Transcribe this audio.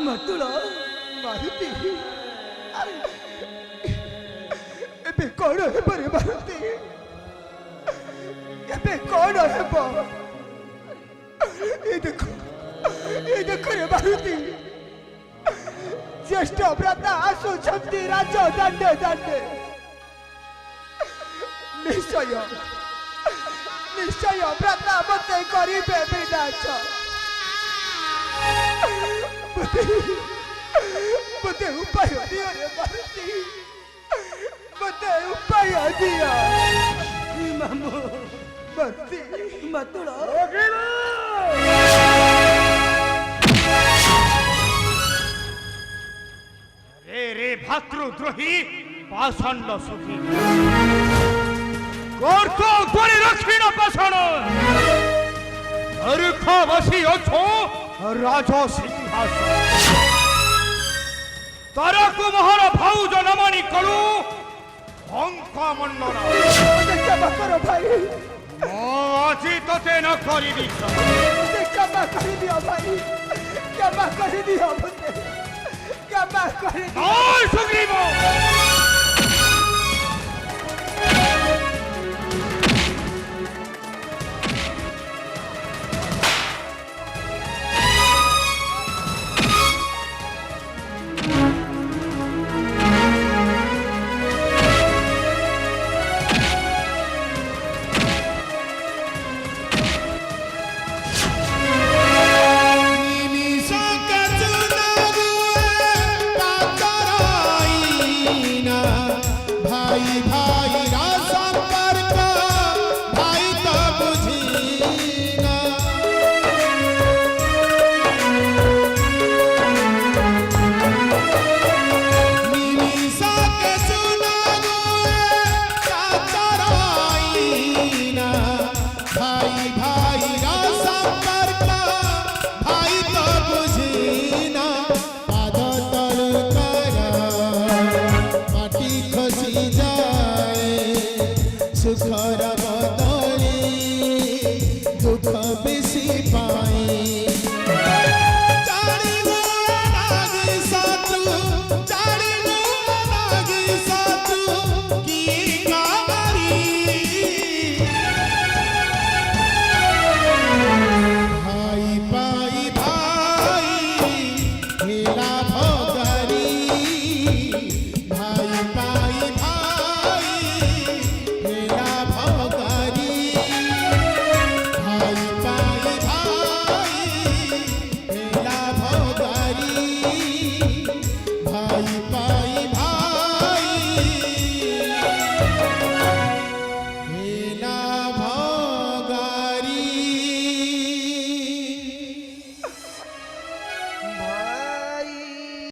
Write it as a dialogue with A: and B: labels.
A: मतुल
B: मारुति एबे कौन है पर मारुति एबे कौन है पर ये देखो रे मारुति ज्येष्ठ भ्राता आसुछंती राज दंडे दंडे निश्चय निश्चय भ्राता मते करिबे विनाश मते उपाय दियो रे मारुति मते उपाय दियो
A: मामू
B: मती
A: मतुल
C: रे रे भातृद्रोही पाषाण्ड सुखी कर्त द्वारे रक्षिण पाषाण अर्ख बसी अछो राज सिंहासन तारक मोहर भाउज नमणी कलु अंक मंडल
B: क्षमा करो भाई
C: আজি তোতে ন করিবি
B: क्षमा कर दियो भाई क्षमा कर दियो मुझे क्षमा कर दियो
C: सुग्रीव